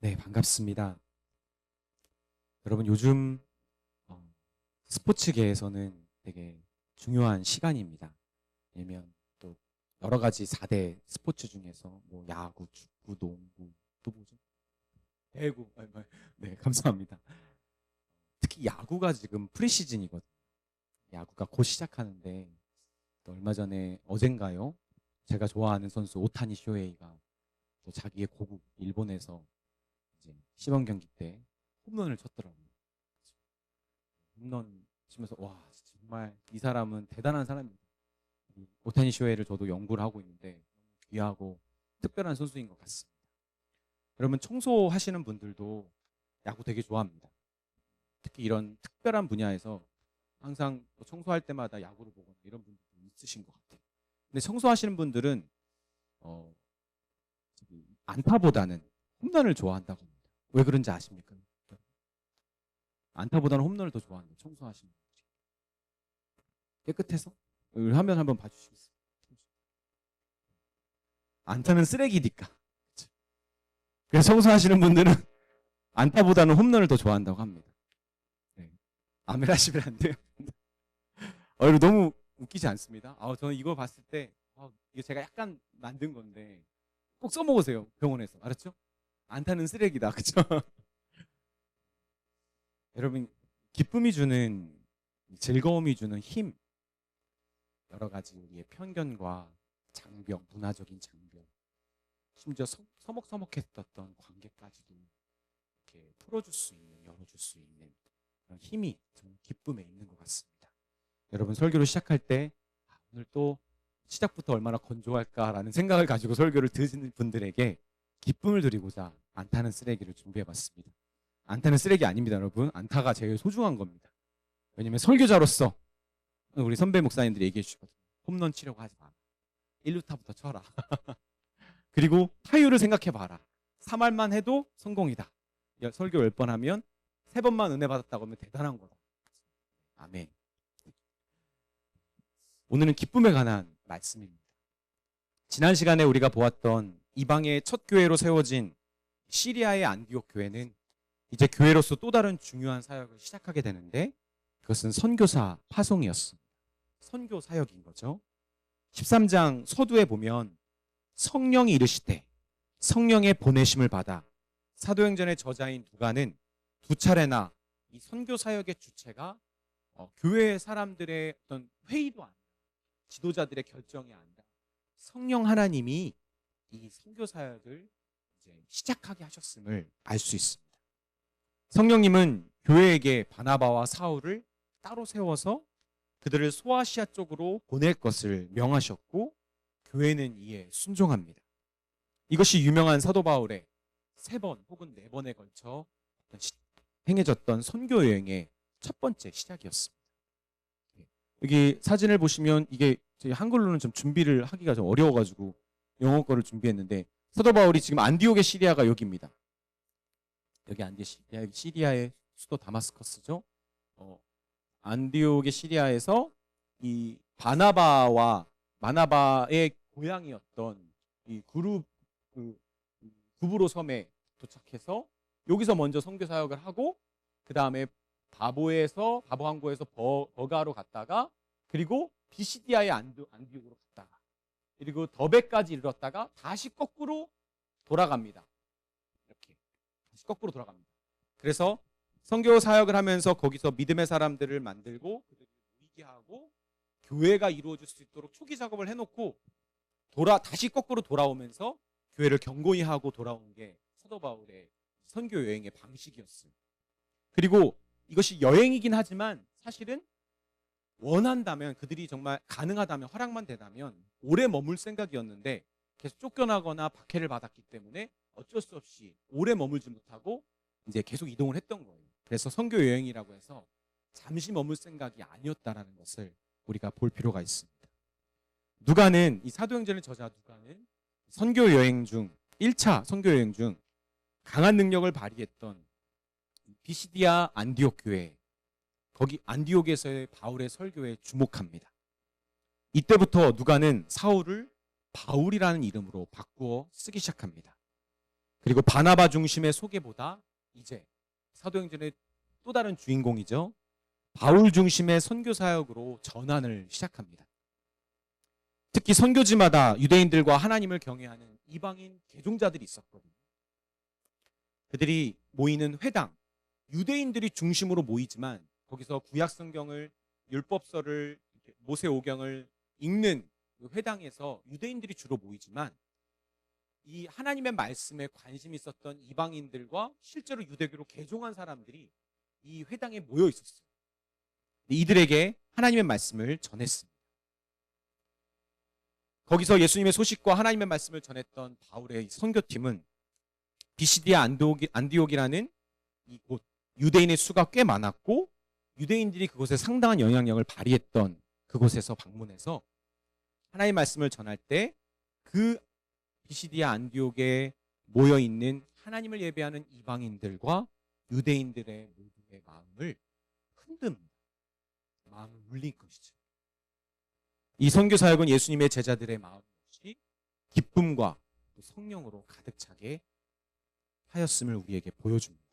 네, 반갑습니다. 여러분, 요즘 스포츠계에서는 되게 중요한 시간입니다. 왜냐면 또 여러 가지 4대 스포츠 중에서 뭐 야구, 축구, 농구, 또 뭐죠? 배구. 네, 감사합니다. 특히 야구가 지금 프리시즌이거든요. 야구가 곧 시작하는데 또 얼마 전에 어젠가요? 제가 좋아하는 선수 오타니 쇼헤이가 또 자기의 고국 일본에서 이제 시범 경기 때 홈런을 쳤더라고요. 홈런 치면서 와, 정말 이 사람은 대단한 사람입니다. 오타니 쇼헤이를 저도 연구를 하고 있는데 귀하고 특별한 선수인 것 같습니다. 여러분, 청소하시는 분들도 야구 되게 좋아합니다. 특히 이런 특별한 분야에서 항상 청소할 때마다 야구를 보거나 이런 분들도 있으신 것 같아요. 근데 청소하시는 분들은 어, 안타보다는 홈런을 좋아한다고 합니다. 왜 그런지 아십니까? 안타보다는 홈런을 더 좋아한다. 청소하시는 분들이. 깨끗해서? 화면 한번 봐주시겠어요? 안타는 쓰레기니까. 그래서 청소하시는 분들은 안타보다는 홈런을 더 좋아한다고 합니다. 네. 아메라시면 안 돼요. 이거 너무 웃기지 않습니다? 저는 이거 봤을 때 이거 제가 약간 만든 건데 꼭 써먹으세요. 병원에서. 알았죠? 안타는 쓰레기다. 그쵸? 여러분, 기쁨이 주는, 즐거움이 주는 힘, 여러 가지 우리의 편견과 장벽, 문화적인 장벽, 심지어 서먹서먹했었던 관계까지도 이렇게 풀어줄 수 있는, 열어줄 수 있는 그런 힘이 저는 기쁨에 있는 것 같습니다. 여러분, 설교를 시작할 때 오늘 또 시작부터 얼마나 건조할까라는 생각을 가지고 설교를 듣는 분들에게 기쁨을 드리고자 안타는 쓰레기를 준비해봤습니다. 안타는 쓰레기 아닙니다, 여러분. 안타가 제일 소중한 겁니다. 왜냐면 설교자로서 우리 선배 목사님들이 얘기해 주시거든요. 홈런 치려고 하지 마라. 1루타부터 쳐라. 그리고 타율을 생각해 봐라. 3할만 해도 성공이다. 설교 10번 하면 3번만 은혜 받았다고 하면 대단한 거다. 아멘. 오늘은 기쁨에 관한 말씀입니다. 지난 시간에 우리가 보았던 이방의 첫 교회로 세워진 시리아의 안디옥 교회는 이제 교회로서 또 다른 중요한 사역을 시작하게 되는데 그것은 선교사 파송이었습니다. 선교 사역인 거죠. 13장 서두에 보면 성령이 이르시되 성령의 보내심을 받아 사도행전의 저자인 누가는 2차례나 이 선교 사역의 주체가 교회 사람들의 어떤 회의도 아니라 지도자들의 결정이 아니라 성령 하나님이 이 선교 사역을 이제 시작하게 하셨음을 알 수 있습니다. 성령님은 교회에게 바나바와 사울을 따로 세워서 그들을 소아시아 쪽으로 보낼 것을 명하셨고 교회는 이에 순종합니다. 이것이 유명한 사도 바울의 3번 혹은 4번에 걸쳐 행해졌던 선교 여행의 첫 번째 시작이었습니다. 여기 사진을 보시면 이게 한글로는 좀 준비를 하기가 좀 어려워가지고 영어 거를 준비했는데 사도 바울이 지금 안디옥의 시리아가 여기입니다. 여기 시리아의 수도 다마스커스죠. 안디옥의 시리아에서 이 바나바의 고향이었던 이 구브로 섬에 도착해서 여기서 먼저 선교 사역을 하고 그 다음에 바보 항구에서 버가로 갔다가 그리고 비시디아의 안디옥으로 갔다가 그리고 더베까지 이르렀다가 다시 거꾸로 돌아갑니다. 이렇게 다시 거꾸로 돌아갑니다. 그래서 선교 사역을 하면서 거기서 믿음의 사람들을 만들고 그들을 모이게 하고 교회가 이루어질 수 있도록 초기 작업을 해놓고 다시 거꾸로 돌아오면서 교회를 견고히 하고 돌아온 게 사도 바울의 선교 여행의 방식이었어요. 그리고 이것이 여행이긴 하지만 사실은 원한다면 그들이 정말 가능하다면 허락만 되다면 오래 머물 생각이었는데 계속 쫓겨나거나 박해를 받았기 때문에 어쩔 수 없이 오래 머물지 못하고 이제 계속 이동을 했던 거예요. 그래서 선교 여행이라고 해서 잠시 머물 생각이 아니었다라는 것을 우리가 볼 필요가 있습니다. 누가는 이 사도행전의 저자 누가는 선교 여행 중 1차 선교 여행 중 강한 능력을 발휘했던 비시디아 안디옥 교회 거기 안디옥에서의 바울의 설교에 주목합니다. 이때부터 누가는 사울을 바울이라는 이름으로 바꾸어 쓰기 시작합니다. 그리고 바나바 중심의 소개보다 이제 사도행전의 또 다른 주인공이죠. 바울 중심의 선교 사역으로 전환을 시작합니다. 특히 선교지마다 유대인들과 하나님을 경외하는 이방인 개종자들이 있었거든요. 그들이 모이는 회당, 유대인들이 중심으로 모이지만 거기서 구약 성경을, 율법서를, 모세오경을 읽는 그 회당에서 유대인들이 주로 모이지만 이 하나님의 말씀에 관심 있었던 이방인들과 실제로 유대교로 개종한 사람들이 이 회당에 모여 있었어요. 이들에게 하나님의 말씀을 전했습니다. 거기서 예수님의 소식과 하나님의 말씀을 전했던 바울의 선교팀은 비시디아 안디옥이라는 이곳, 유대인의 수가 꽤 많았고 유대인들이 그곳에 상당한 영향력을 발휘했던 그곳에서 방문해서 하나님의 말씀을 전할 때 그 비시디아 안디옥에 모여 있는 하나님을 예배하는 이방인들과 유대인들의 모두의 마음을 흔듭니다. 마음을 울린 것이죠. 이 선교 사역은 예수님의 제자들의 마음 역시 기쁨과 성령으로 가득 차게 하였음을 우리에게 보여줍니다.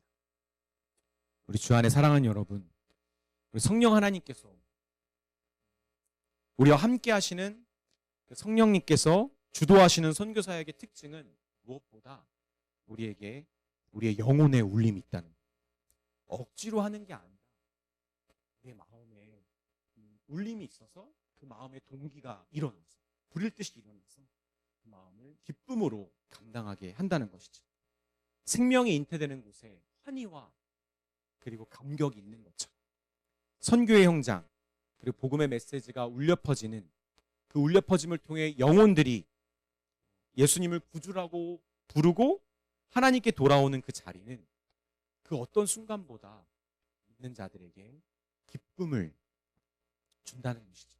우리 주 안에 사랑하는 여러분, 우리 성령 하나님께서 우리와 함께 하시는 성령님께서 주도하시는 선교 사역의 특징은 무엇보다 우리에게 우리의 영혼의 울림이 있다는 거예요. 억지로 하는 게 아니라 내 마음에 울림이 있어서 그 마음의 동기가 일어나서 불일 듯이 일어나서 그 마음을 기쁨으로 감당하게 한다는 것이죠. 생명이 잉태되는 곳에 환희와 그리고 감격이 있는 것처럼 선교의 현장 그리고 복음의 메시지가 울려 퍼지는 그 울려 퍼짐을 통해 영혼들이 예수님을 구주라고 부르고 하나님께 돌아오는 그 자리는 그 어떤 순간보다 믿는 자들에게 기쁨을 준다는 것이죠.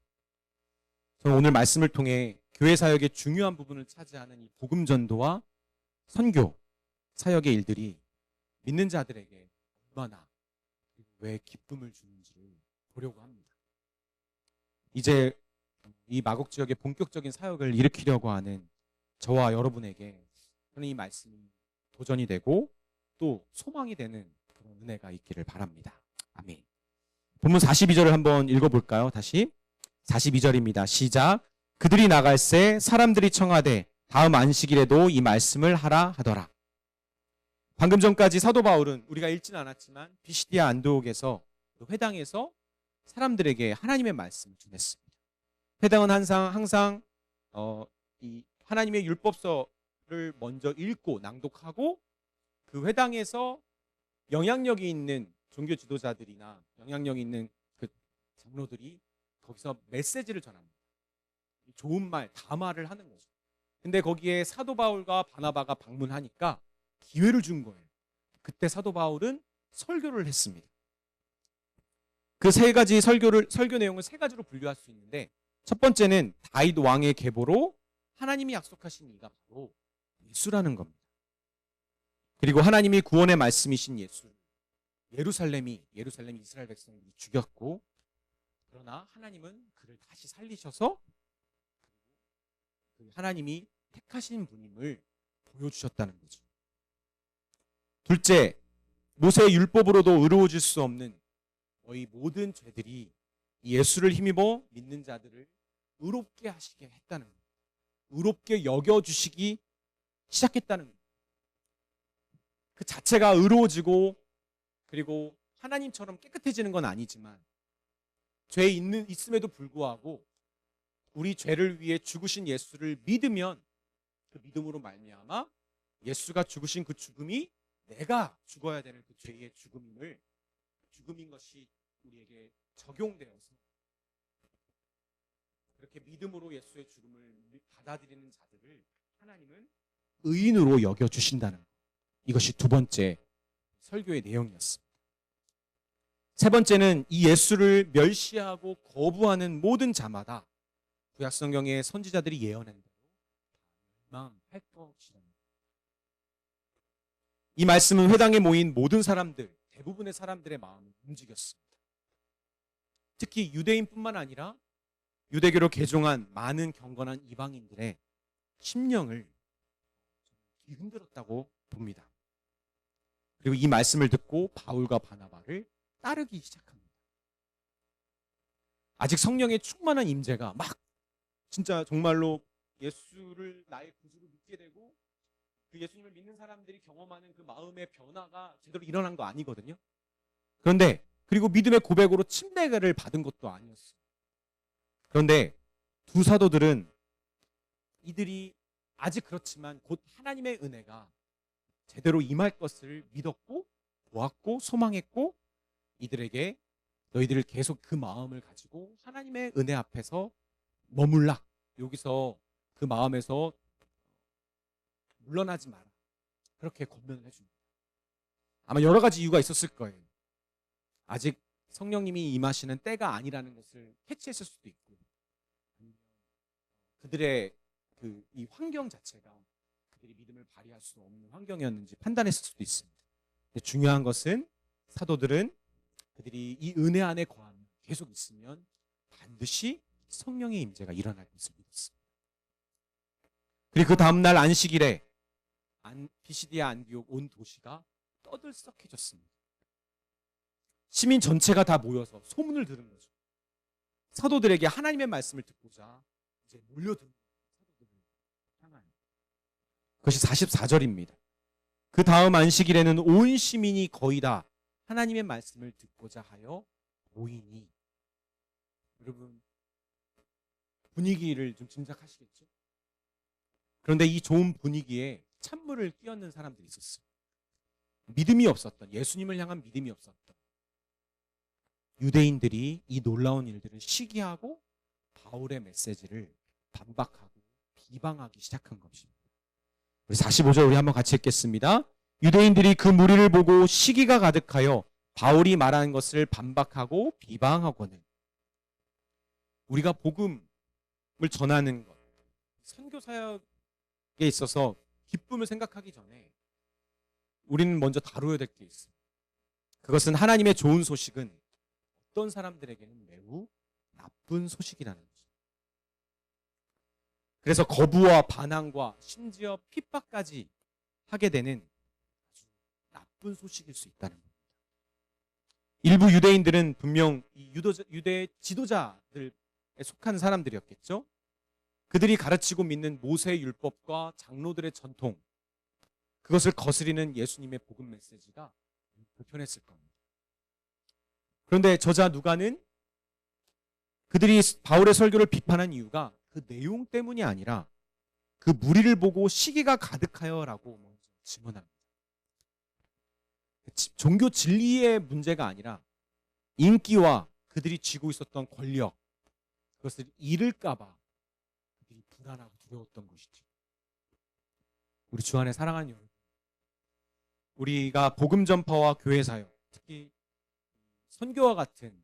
저는 오늘 말씀을 통해 교회 사역의 중요한 부분을 차지하는 이 복음 전도와 선교 사역의 일들이 믿는 자들에게 얼마나 왜 기쁨을 주는지를 보려고 합니다. 이제 이 마곡 지역의 본격적인 사역을 일으키려고 하는 저와 여러분에게 저는 이 말씀이 도전이 되고 또 소망이 되는 그런 은혜가 있기를 바랍니다. 아멘. 본문 42절을 한번 읽어볼까요? 다시 42절입니다. 시작. 그들이 나갈새 사람들이 청하되 다음 안식일에도 이 말씀을 하라 하더라. 방금 전까지 사도 바울은 우리가 읽지는 않았지만 비시디아 안디옥에서 회당에서 사람들에게 하나님의 말씀을 전했습니다. 회당은 항상 이 하나님의 율법서를 먼저 읽고 낭독하고 그 회당에서 영향력이 있는 종교 지도자들이나 영향력이 있는 그 장로들이 거기서 메시지를 전합니다. 좋은 말, 담화를 하는 거죠. 근데 거기에 사도 바울과 바나바가 방문하니까 기회를 준 거예요. 그때 사도 바울은 설교를 했습니다. 그 세 가지 설교 내용을 세 가지로 분류할 수 있는데 첫 번째는 다윗 왕의 계보로 하나님이 약속하신 이가 바로 예수라는 겁니다. 그리고 하나님이 구원의 말씀이신 예수, 예루살렘이 이스라엘 백성을 죽였고 그러나 하나님은 그를 다시 살리셔서 하나님이 택하신 분임을 보여주셨다는 거죠. 둘째, 모세의 율법으로도 의로워질 수 없는 거의 모든 죄들이 예수를 힘입어 믿는 자들을 의롭게 하시게 했다는 거예요. 의롭게 여겨주시기 시작했다는 거예요. 그 자체가 의로워지고 그리고 하나님처럼 깨끗해지는 건 아니지만 죄 있음에도 불구하고 우리 죄를 위해 죽으신 예수를 믿으면 그 믿음으로 말미암아 예수가 죽으신 그 죽음이 내가 죽어야 되는 그 죄의 죽음인 것이 우리에게 적용되어서 그렇게 믿음으로 예수의 죽음을 받아들이는 자들을 하나님은 의인으로 여겨주신다는 것. 이것이 두 번째 설교의 내용이었습니다. 세 번째는 이 예수를 멸시하고 거부하는 모든 자마다 구약성경의 선지자들이 예언한 대로 멸망할 것이라는 것. 이 말씀은 회당에 모인 모든 사람들, 대부분의 사람들의 마음을 움직였습니다. 특히 유대인뿐만 아니라 유대교로 개종한 많은 경건한 이방인들의 심령을 흔들었다고 봅니다. 봅니다. 그리고 이 말씀을 듣고 바울과 바나바를 따르기 시작합니다. 아직 성령의 충만한 임재가 막 진짜 정말로 예수를 나의 구주로 믿게 되고 그 예수님을 믿는 사람들이 경험하는 그 마음의 변화가 제대로 일어난 거 아니거든요. 그런데 그리고 믿음의 고백으로 침례를 받은 것도 아니었어요. 그런데 두 사도들은 이들이 아직 그렇지만 곧 하나님의 은혜가 제대로 임할 것을 믿었고 보았고 소망했고 이들에게 너희들을 계속 그 마음을 가지고 하나님의 은혜 앞에서 머물라. 여기서 그 마음에서 물러나지 마라. 그렇게 권면을 해줍니다. 아마 여러 가지 이유가 있었을 거예요. 아직 성령님이 임하시는 때가 아니라는 것을 캐치했을 수도 있고 그들의 이 환경 자체가 그들이 믿음을 발휘할 수 없는 환경이었는지 판단했을 수도 있습니다. 근데 중요한 것은 사도들은 그들이 이 은혜 안에 거하면 계속 있으면 반드시 성령의 임재가 일어날 것을 믿었습니다. 그리고 그 다음날 안식일에 비시디아 안디옥 온 도시가 떠들썩해졌습니다. 시민 전체가 다 모여서 소문을 들은 거죠. 사도들에게 하나님의 말씀을 듣고자 이제 몰려드는 사도들을 향한 그것이 44절입니다. 그 다음 안식일에는 온 시민이 거의 다 하나님의 말씀을 듣고자 하여 모이니. 여러분 분위기를 좀 짐작하시겠죠? 그런데 이 좋은 분위기에 찬물을 끼얹는 사람들이 있었어요. 믿음이 없었던, 예수님을 향한 믿음이 없었던 유대인들이 이 놀라운 일들을 시기하고 바울의 메시지를 반박하고 비방하기 시작한 것입니다. 우리 45절 우리 한번 같이 읽겠습니다. 유대인들이 그 무리를 보고 시기가 가득하여 바울이 말하는 것을 반박하고 비방하고는. 우리가 복음을 전하는 것, 선교 사역에 있어서 기쁨을 생각하기 전에 우리는 먼저 다루어야 될 게 있어요. 그것은 하나님의 좋은 소식은 어떤 사람들에게는 매우 나쁜 소식이라는 거죠. 그래서 거부와 반항과 심지어 핍박까지 하게 되는 아주 나쁜 소식일 수 있다는 겁니다. 일부 유대인들은 분명 이 유대 지도자들에 속한 사람들이었겠죠. 그들이 가르치고 믿는 모세의 율법과 장로들의 전통, 그것을 거스리는 예수님의 복음 메시지가 불편했을 겁니다. 그런데 저자 누가는 그들이 바울의 설교를 비판한 이유가 그 내용 때문이 아니라 그 무리를 보고 시기가 가득하여라고 먼저 증언합니다. 종교 진리의 문제가 아니라 인기와 그들이 쥐고 있었던 권력, 그것을 잃을까 봐 그들이 불안하고 두려웠던 것이죠. 우리 주 안에 사랑하는 여러분, 우리가 복음 전파와 교회 사역, 특히 선교와 같은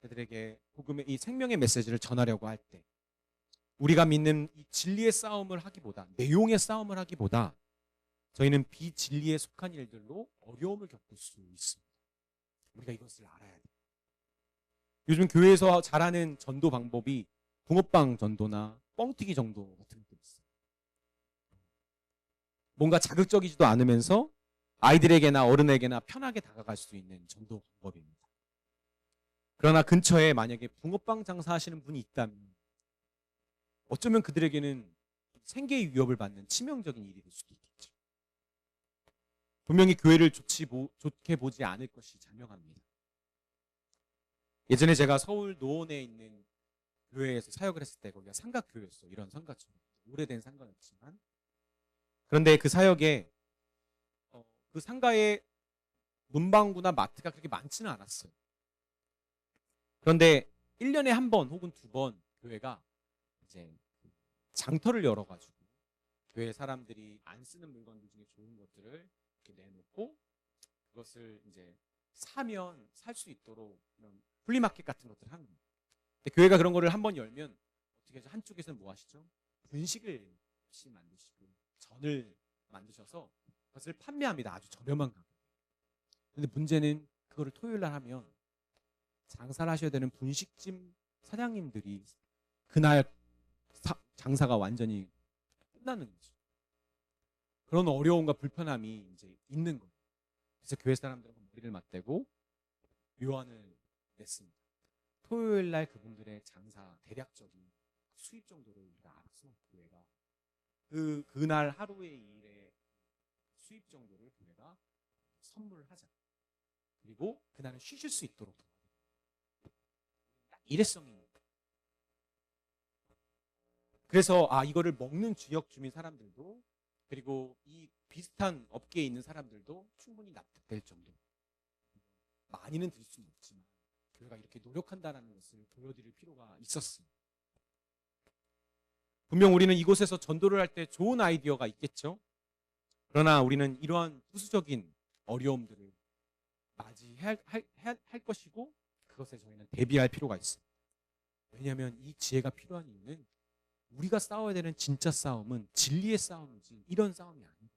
그들에게 복음의 이 생명의 메시지를 전하려고 할 때 우리가 믿는 이 진리의 싸움을 하기보다, 내용의 싸움을 하기보다 저희는 비진리에 속한 일들로 어려움을 겪을 수 있습니다. 우리가 이것을 알아야 돼요. 요즘 교회에서 잘하는 전도 방법이 붕어빵 전도나 뻥튀기 정도 같은 것도 있어요. 뭔가 자극적이지도 않으면서 아이들에게나 어른에게나 편하게 다가갈 수 있는 전도 방법입니다. 그러나 근처에 만약에 붕어빵 장사하시는 분이 있다면 어쩌면 그들에게는 생계의 위협을 받는 치명적인 일이 될 수도 있겠죠. 분명히 교회를 좋게 보지 않을 것이 자명합니다. 예전에 제가 서울 노원에 있는 교회에서 사역을 했을 때 거기가 상가교회였어요. 이런 상가처럼 오래된 상가였지만, 그런데 그 사역에 그 상가에 문방구나 마트가 그렇게 많지는 않았어요. 그런데 1년에 한 번 혹은 2번 교회가 이제 장터를 열어가지고 교회 사람들이 안 쓰는 물건들 중에 좋은 것들을 이렇게 내놓고 그것을 이제 사면 살 수 있도록 이런 플리마켓 같은 것들을 하는 거예요. 근데 교회가 그런 거를 한 번 열면 어떻게 해서 한쪽에서는 뭐 하시죠? 분식을 열심히 만드시고 전을 만드셔서 그것을 판매합니다. 아주 저렴한 가격에. 근데 문제는 그거를 토요일 날 하면 장사를 하셔야 되는 분식집 사장님들이 그날 장사가 완전히 끝나는 거죠. 그런 어려움과 불편함이 이제 있는 거예요. 그래서 교회 사람들은 머리를 맞대고 묘안을 냈습니다. 토요일 날 그분들의 장사 대략적인 수입 정도를 우리가 알아서 교회가 그날 하루의 일의 수입 정도를 교회가 선물을 하자. 그리고 그날은 쉬실 수 있도록 딱 일회성입니다. 그래서 이거를 먹는 지역 주민 사람들도 그리고 이 비슷한 업계에 있는 사람들도 충분히 납득될 정도. 많이는 들 수는 없지만 교회가 이렇게 노력한다는 것을 보여드릴 필요가 있었습니다. 분명 우리는 이곳에서 전도를 할 때 좋은 아이디어가 있겠죠. 그러나 우리는 이러한 부수적인 어려움들을 맞이할 것이고 그것에 저희는 대비할 필요가 있습니다. 왜냐하면 이 지혜가 필요한 이유는 우리가 싸워야 되는 진짜 싸움은 진리의 싸움이지 이런 싸움이 아닙니다.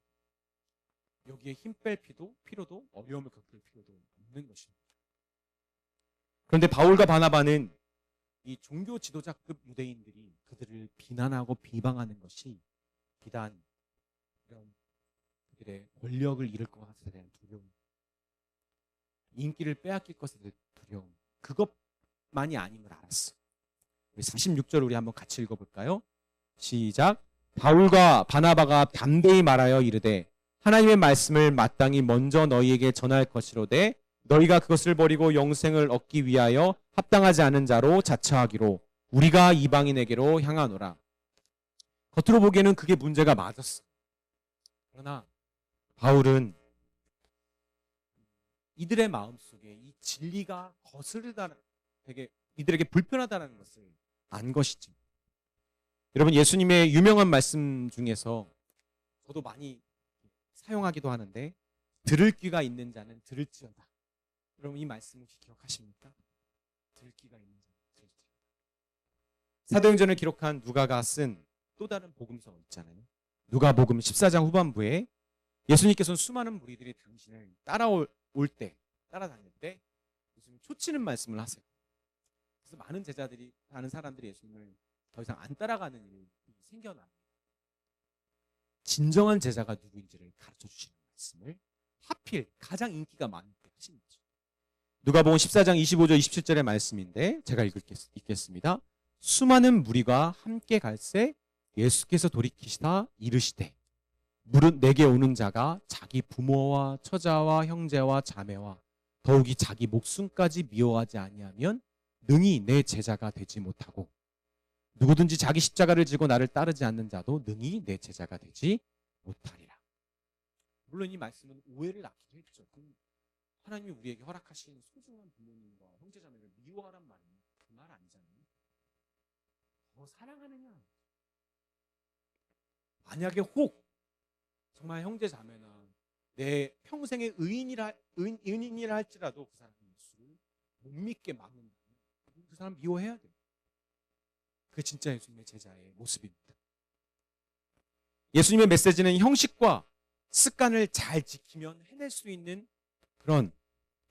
여기에 힘 뺄 필요도 어려움을 겪을 필요도 없는 것입니다. 그런데 바울과 바나바는 이 종교 지도자급 유대인들이 그들을 비난하고 비방하는 것이 비단 이런 그들의 권력을 잃을 것 같아서 대한 두려움, 인기를 빼앗길 것에 대한 두려움, 그것만이 아님을 알았어. 46절 우리 한번 같이 읽어볼까요? 시작. 바울과 바나바가 담대히 말하여 이르되 하나님의 말씀을 마땅히 먼저 너희에게 전할 것이로되 너희가 그것을 버리고 영생을 얻기 위하여 합당하지 않은 자로 자처하기로 우리가 이방인에게로 향하노라. 겉으로 보기에는 그게 문제가 맞았어. 그러나 바울은 이들의 마음속에 이 진리가 거스르다, 되게 이들에게 불편하다는 것을 안 것이지. 여러분, 예수님의 유명한 말씀 중에서 저도 많이 사용하기도 하는데 들을 귀가 있는 자는 들을지어다. 여러분, 이 말씀 혹시 기억하십니까? 들을 귀가 있는 자는 들을지어다. 사도행전을 기록한 누가가 쓴 또 다른 복음서 있잖아요. 누가복음 14장 후반부에 예수님께서는 수많은 무리들이 당신을 따라다닐 때 예수님 초치는 말씀을 하세요. 그래서 많은 사람들이 예수님을 더 이상 안 따라가는 일이 생겨납니다. 진정한 제자가 누구인지를 가르쳐 주시는 말씀을 하필 가장 인기가 많은 때 하신 거죠. 누가복음 14장 25절 27절의 말씀인데 제가 읽겠습니다. 수많은 무리가 함께 갈새 예수께서 돌이키시다 이르시되 내게 오는 자가 자기 부모와 처자와 형제와 자매와 더욱이 자기 목숨까지 미워하지 아니하면 능히 내 제자가 되지 못하고 누구든지 자기 십자가를 지고 나를 따르지 않는 자도 능히 내 제자가 되지 못하리라. 물론 이 말씀은 오해를 낳기도 했죠. 하나님이 우리에게 허락하신 소중한 부모님과 형제자매를 미워하란 말은 그 말 아니잖아요. 더 사랑하느냐. 만약에 혹 정말 형제자매나 내 평생의 의인이라 할지라도 그 사람이 예수를 못 믿게 막는다면 그 사람 미워해야 돼요. 그게 진짜 예수님의 제자의 모습입니다. 예수님의 메시지는 형식과 습관을 잘 지키면 해낼 수 있는 그런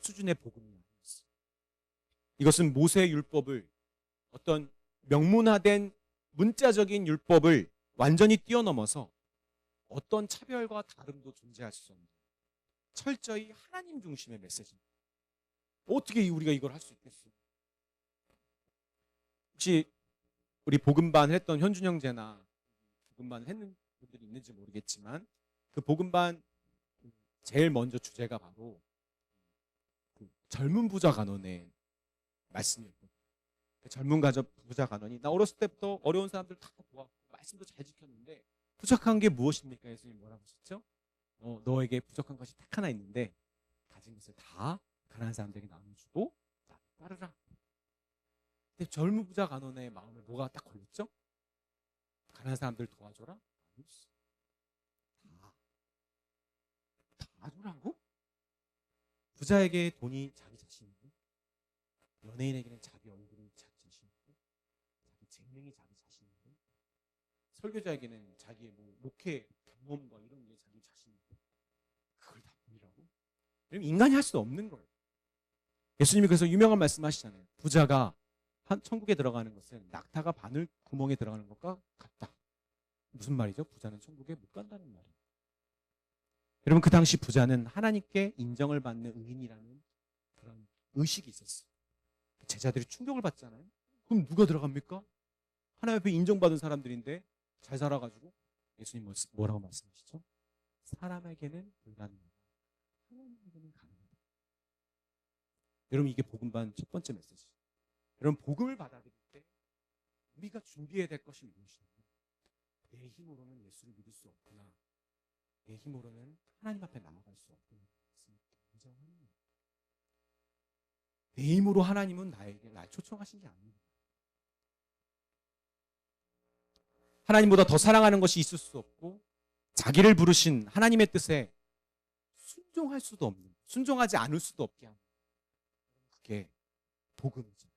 수준의 복음이 아니었어요. 이것은 모세의 율법을 어떤 명문화된 문자적인 율법을 완전히 뛰어넘어서 어떤 차별과 다름도 존재할 수 없는 철저히 하나님 중심의 메시지입니다. 어떻게 우리가 이걸 할 수 있겠어요? 혹시 우리 복음반 했던 현준 형제나 복음반을 했는 분들이 있는지 모르겠지만 그 복음반 제일 먼저 주제가 바로 그 젊은 부자 간원의 말씀이었거든요. 그 젊은 부자 간원이 나 어렸을 때부터 어려운 사람들 다 도왔고 말씀도 잘 지켰는데 부족한 게 무엇입니까? 예수님 뭐라고 하셨죠? 너에게 부족한 것이 딱 하나 있는데 가진 것을 다 가난한 사람들에게 나눠주고 나를 따르라. 근데 젊은 부자 간원의 마음에 뭐가 딱 걸렸죠? 가난한 사람들 도와줘라? 다 주라고? 부자에게 돈이 자기 자신이고 연예인에게는 자기 얼굴이 자기 자신이고 자기 재능이 자기 자신이고 설교자에게는 자기의 목회 경험과 이런 게 자기 자신이고 그걸 다 돈이라고? 인간이 할 수 없는 거예요. 예수님이 그래서 유명한 말씀 하시잖아요. 부자가 천국에 들어가는 것은 낙타가 바늘 구멍에 들어가는 것과 같다. 무슨 말이죠? 부자는 천국에 못 간다는 말이에요. 여러분 그 당시 부자는 하나님께 인정을 받는 의인이라는 그런 의식이 있었어요. 제자들이 충격을 받잖아요. 그럼 누가 들어갑니까? 하나님 앞에 인정받은 사람들인데 잘 살아가지고. 예수님 뭐라고 말씀하시죠? 사람에게는 불가능하다, 하나님에게는 가능하다. 여러분 이게 복음반 첫 번째 메시지. 여러분 복음을 받아들일 때 우리가 준비해야 될 것이 무엇이냐면, 내 힘으로는 예수를 믿을 수 없구나, 내 힘으로는 하나님 앞에 나아갈 수 없구나, 인정하는 거예요. 내 힘으로 하나님은 날 초청하신 게 아닙니다. 하나님보다 더 사랑하는 것이 있을 수 없고, 자기를 부르신 하나님의 뜻에 순종할 수도 없는, 순종하지 않을 수도 없게 하는, 그게 복음이죠.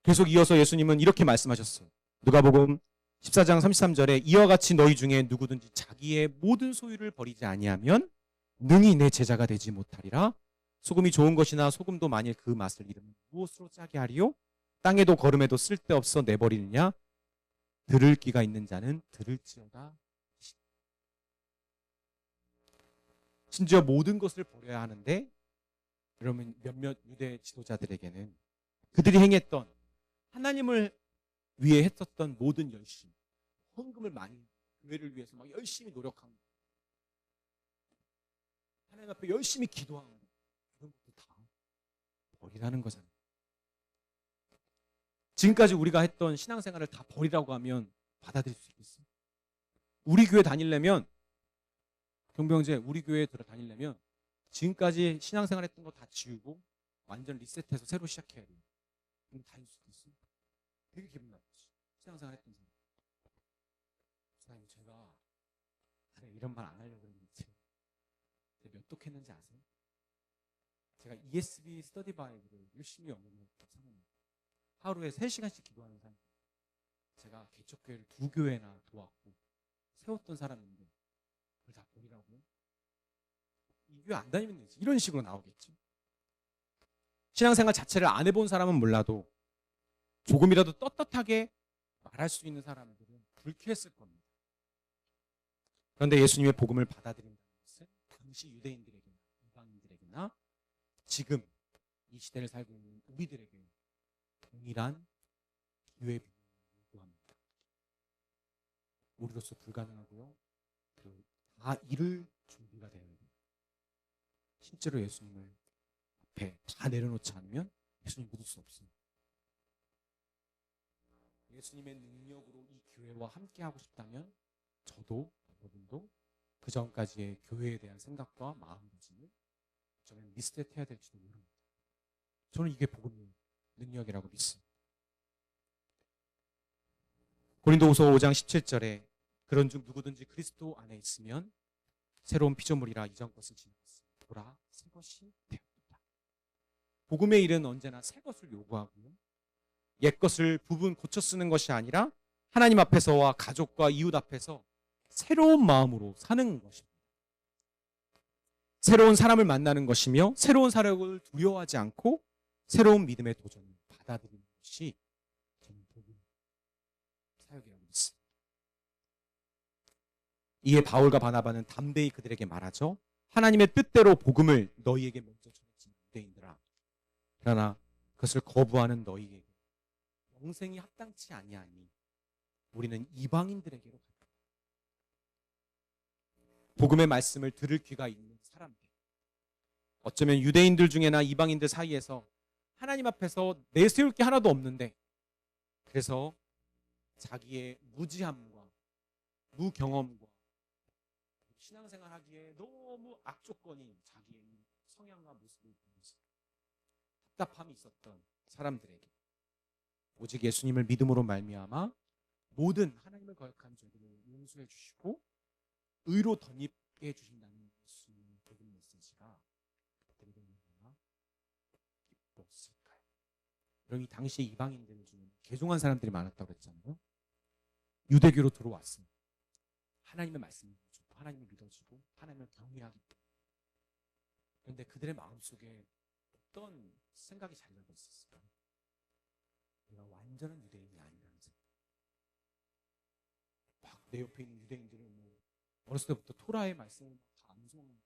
계속 이어서 예수님은 이렇게 말씀하셨어요. 누가복음 14장 33절에 이와 같이 너희 중에 누구든지 자기의 모든 소유를 버리지 아니하면 능히 내 제자가 되지 못하리라. 소금이 좋은 것이나 소금도 만일 그 맛을 잃으면 무엇으로 짜게 하리요? 땅에도 거름에도 쓸데없어 내버리느냐? 들을 귀가 있는 자는 들을지어다. 심지어 모든 것을 버려야 하는데, 여러분 몇몇 유대 지도자들에게는 그들이 행했던, 하나님을 위해 했었던 모든 열심, 헌금을 많이, 교회를 위해서 막 열심히 노력한 거, 하나님 앞에 열심히 기도한 거, 이런 것도 다 버리라는 거잖아요. 지금까지 우리가 했던 신앙생활을 다 버리라고 하면 받아들일 수 있겠어요? 우리 교회 다니려면, 경병제 우리 교회에 들어 다니려면 지금까지 신앙생활 했던 거 다 지우고 완전 리셋해서 새로 시작해야 돼요. 그럼 다닐 수 있겠어요? 되게 기분 나쁘지. 신앙생활 했던 사람. 목사님 제가 이런 말 안 하려고 했는데 제가 몇 독 했는지 아세요? 제가 ESV 스터디 바이블을 열심히 연구했던 사람입니다. 하루에 3시간씩 기도하는 사람. 제가 개척교회를 2교회나 도왔고 세웠던 사람인데 그걸 다 버리라고요? 이 교회 안 다니면 되지, 이런 식으로 나오겠죠. 신앙생활 자체를 안 해본 사람은 몰라도 조금이라도 떳떳하게 말할 수 있는 사람들은 불쾌했을 겁니다. 그런데 예수님의 복음을 받아들인다는 것은 당시 유대인들에게나 이방인들에게나 지금 이 시대를 살고 있는 우리들에게 동일한 기회를 요구합니다. 우리로서 불가능하고요, 다 이룰 준비가 되어야 됩니다. 실제로 예수님을 앞에 다 내려놓지 않으면 예수님 믿을 수 없습니다. 예수님의 능력으로 이 교회와 함께 하고 싶다면 저도 여러분도 그 전까지의 교회에 대한 생각과 마음가짐을 저는 리셋해야 될지도 모릅니다. 저는 이게 복음의 능력이라고 믿습니다. 고린도후서 5장 17절에 그런즉 누구든지 그리스도 안에 있으면 새로운 피조물이라 이전 것을 지나갔으니 보라 새 것이 되었다. 복음의 일은 언제나 새 것을 요구하고요, 옛 것을 부분 고쳐 쓰는 것이 아니라 하나님 앞에서와 가족과 이웃 앞에서 새로운 마음으로 사는 것입니다. 새로운 사람을 만나는 것이며 새로운 사역을 두려워하지 않고 새로운 믿음의 도전을 받아들이는 것이 저는 복음 사역이라고 믿습니다. 이에 바울과 바나바는 담대히 그들에게 말하죠. 하나님의 뜻대로 복음을 너희에게 먼저 전했지 유대인들아. 그러나 그것을 거부하는 너희에게 영생이 합당치 아니하니 우리는 이방인들에게로 간다. 복음의 말씀을 들을 귀가 있는 사람들, 어쩌면 유대인들 중에나 이방인들 사이에서 하나님 앞에서 내세울 게 하나도 없는데, 그래서 자기의 무지함과 무경험과 신앙생활 하기에 너무 악조건인 자기의 성향과 모습을 보면서 답답함이 있었던 사람들에게 오직 예수님을 믿음으로 말미암아 모든 하나님을 거역한 죄들을 용서해 주시고 의로 덧입게 해주신다는 예수님의 복음 메시지가 그들에게 얼마나 기뻤을까요? 여기 당시 이방인들 중에 개종한 사람들이 많았다고 했잖아요. 유대교로 들어왔습니다. 하나님의 말씀을 듣고 하나님을 믿어지고 하나님을 경외하기 때문에. 그런데 그들의 마음속에 어떤 생각이 자리 잡고 있었을까요? 내가 완전한 유대인이 아니라는 생각. 막 내 옆에 있는 유대인들은 뭐 어렸을 때부터 토라의 말씀을 다 암송하고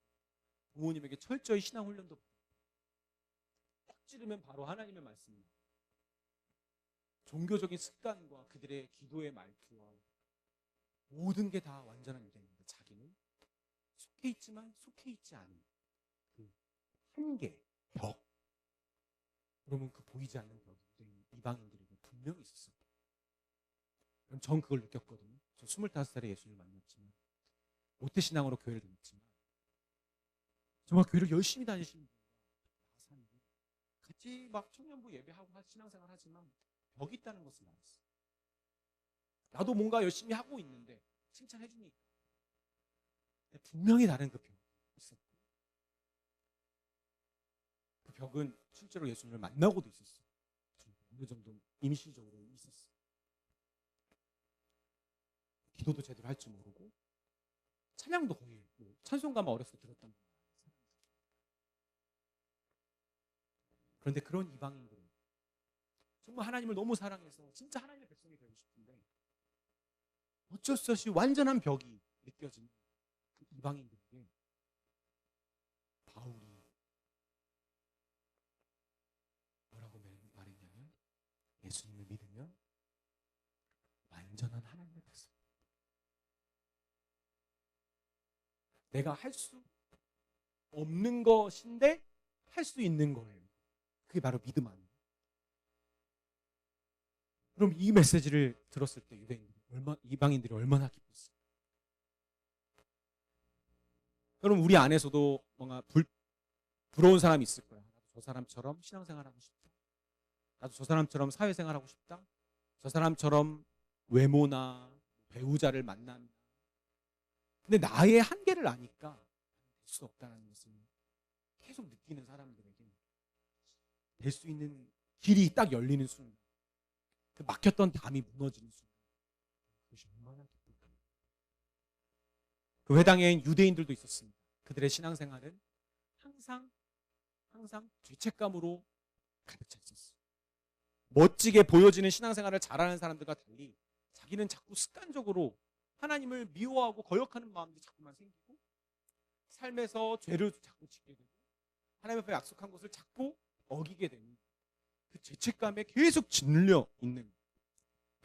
부모님에게 철저히 신앙 훈련도 받고 딱 찌르면 바로 하나님의 말씀을 종교적인 습관과 그들의 기도의 말투와 모든 게 다 완전한 유대인입니다. 자기는 속해 있지만 속해 있지 않은 그 한계, 벽. 그러면 그 보이지 않는 벽이 이방인들에게 분명히 있었어요. 전 그걸 느꼈거든요. 저 25살에 예수를 만났지만 모태신앙으로 교회를 다녔지만 정말 교회를 열심히 다니시는 분과 같이 막 청년부 예배하고 신앙생활 하지만 벽이 있다는 것을 알았어요. 나도 뭔가 열심히 하고 있는데 칭찬해 주니까 분명히 다른 그 벽이 있었고 그 벽은 실제로 예수님을 만나고도 있었어요. 어느 정도 임시적으로 있었어요. 기도도 제대로 할 줄 모르고 찬양도 거의 찬송가만 어렸을 때 들었던 거예요. 그런데 그런 이방인들은 정말 하나님을 너무 사랑해서 진짜 하나님의 백성이 되고 싶은데 어쩔 수 없이 완전한 벽이 느껴지는 그 이방인들에게 바울이 뭐라고 말했냐면 예수님을 믿으면 완전한 하나님의 백성. 내가 할 수 없는 것인데 할 수 있는 거예요. 그게 바로 믿음 아니에요. 그럼 이 메시지를 들었을 때 이방인들이 얼마나 기뻤어요. 그럼 우리 안에서도 뭔가 부러운 사람이 있을 거야. 나도 저 사람처럼 신앙생활하고 싶다. 나도 저 사람처럼 사회생활하고 싶다. 저 사람처럼 외모나 배우자를 만난다. 근데 나의 한계를 아니까 될 수 없다는 것을 계속 느끼는 사람들에게 될 수 있는 길이 딱 열리는 순간, 그 막혔던 담이 무너지는 순간, 그것이 얼마나 기쁠까. 그 회당에 유대인들도 있었습니다. 그들의 신앙생활은 항상 죄책감으로 가득 차 있었어요. 멋지게 보여지는 신앙생활을 잘하는 사람들과 달리 자기는 자꾸 습관적으로 하나님을 미워하고 거역하는 마음이 자꾸만 생기고 삶에서 죄를 자꾸 짓게 되고 하나님 앞에 약속한 것을 자꾸 어기게 되는 그 죄책감에 계속 짓눌려 있는,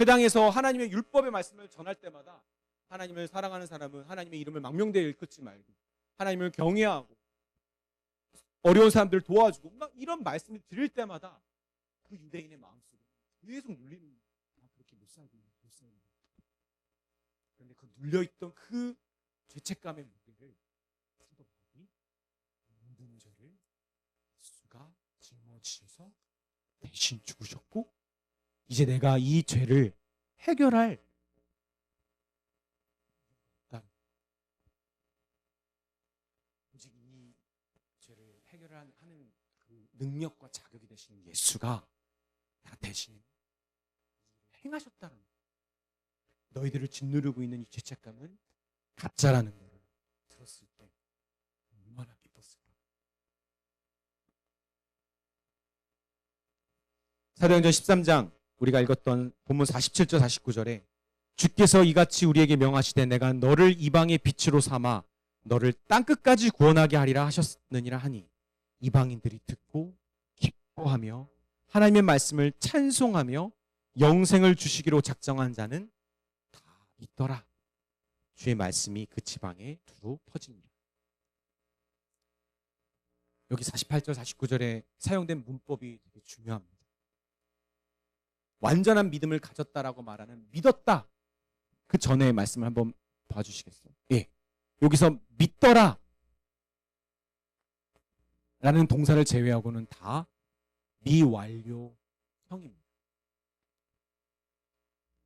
회당에서 하나님의 율법의 말씀을 전할 때마다 하나님을 사랑하는 사람은 하나님의 이름을 망명되어 일컫지 말고 하나님을 경외하고 어려운 사람들을 도와주고 막 이런 말씀을 들을 때마다 그 유대인의 마음속에 계속 눌리는 거예요. 그렇게 못 살고. 그런데 그 눌려있던 그 죄책감의 무게를 사도 바울이 모든 죄를 예수가 짊어지셔서 대신 죽으셨고 이제 내가 이 죄를 해결할 오직 이 죄를 해결하는 그 능력과 자격이 되시는 예수가 나 대신 행하셨다는 거예요. 너희들을 짓누르고 있는 이 죄책감은 가짜라는 것을 들었을 때 얼마나 기뻤을까. 사도행전 13장 우리가 읽었던 본문 47절 49절에 주께서 이같이 우리에게 명하시되 내가 너를 이방의 빛으로 삼아 너를 땅끝까지 구원하게 하리라 하셨느니라 하니 이방인들이 듣고 기뻐하며 하나님의 말씀을 찬송하며 영생을 주시기로 작정한 자는 다 믿더라. 주의 말씀이 그 지방에 두루 퍼집니다. 여기 48절 49절에 사용된 문법이 되게 중요합니다. 완전한 믿음을 가졌다라고 말하는 믿었다. 그 전에 말씀을 한번 봐주시겠어요? 예. 여기서 믿더라 라는 동사를 제외하고는 다 미완료형입니다.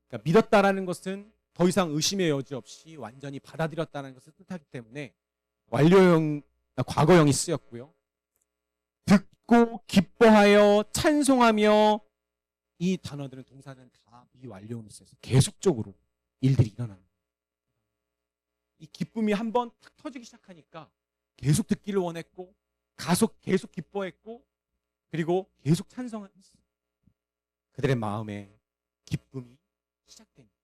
그러니까 믿었다라는 것은 더 이상 의심의 여지 없이 완전히 받아들였다는 것을 뜻하기 때문에 완료형, 과거형이 쓰였고요. 듣고 기뻐하여 찬송하며 이 단어들은 동사는 다 미완료형이 쓰여서 계속적으로 일들이 일어나는 거예요. 이 기쁨이 한번 탁 터지기 시작하니까 계속 듣기를 원했고 계속 기뻐했고 그리고 계속 찬송했어요. 그들의 마음에 기쁨이 시작됩니다.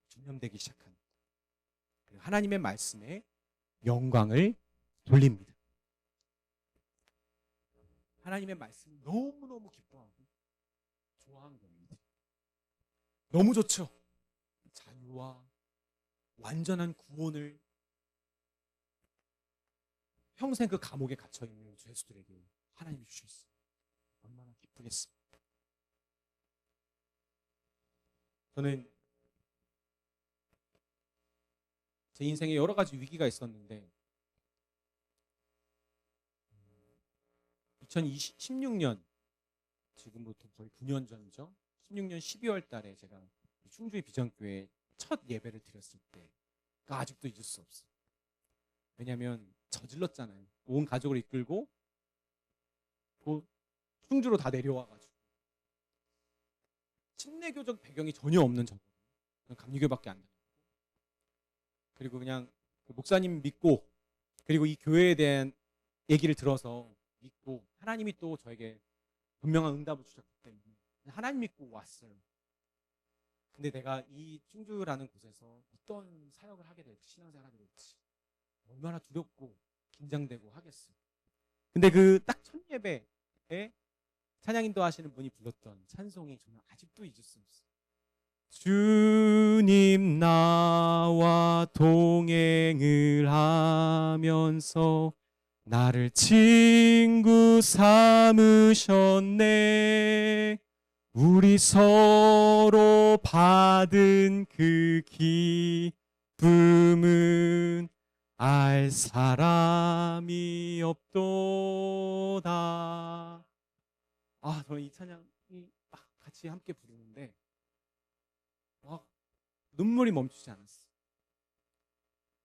전염되기 시작합니다. 하나님의 말씀에 영광을 돌립니다. 하나님의 말씀 너무너무 기뻐하고 좋아하는 겁니다. 너무 좋죠. 자유와 완전한 구원을 평생 그 감옥에 갇혀있는 죄수들에게 하나님이 주셨어요. 얼마나 기쁘겠습니까? 저는 제 인생에 여러 가지 위기가 있었는데 2016년, 지금부터 거의 9년 전이죠. 16년 12월 달에 제가 충주의 비전교회 첫 예배를 드렸을 때가 아직도 잊을 수 없어요. 왜냐하면 저질렀잖아요. 온 가족을 이끌고 충주로 다 내려와가지고 침례교적 배경이 전혀 없는 저거든요. 감리교밖에 안 다녔고, 그리고 그냥 목사님 믿고, 그리고 이 교회에 대한 얘기를 들어서 믿고, 하나님이 또 저에게 분명한 응답을 주셨기 때문에 하나님 믿고 왔어요. 근데 내가 이 충주라는 곳에서 어떤 사역을 하게 될지, 신앙생활을 하게 될지 얼마나 두렵고 긴장되고 하겠어요. 근데 그 딱 첫 예배에 찬양 인도하시는 분이 불렀던 찬송이 정말 아직도 잊을 수 없어요. 주님 나와 동행을 하면서 나를 친구 삼으셨네. 우리 서로 받은 그 기쁨은 알 사람이 없도다. 저는 이 찬양이 같이 함께 부르는데 눈물이 멈추지 않았어요.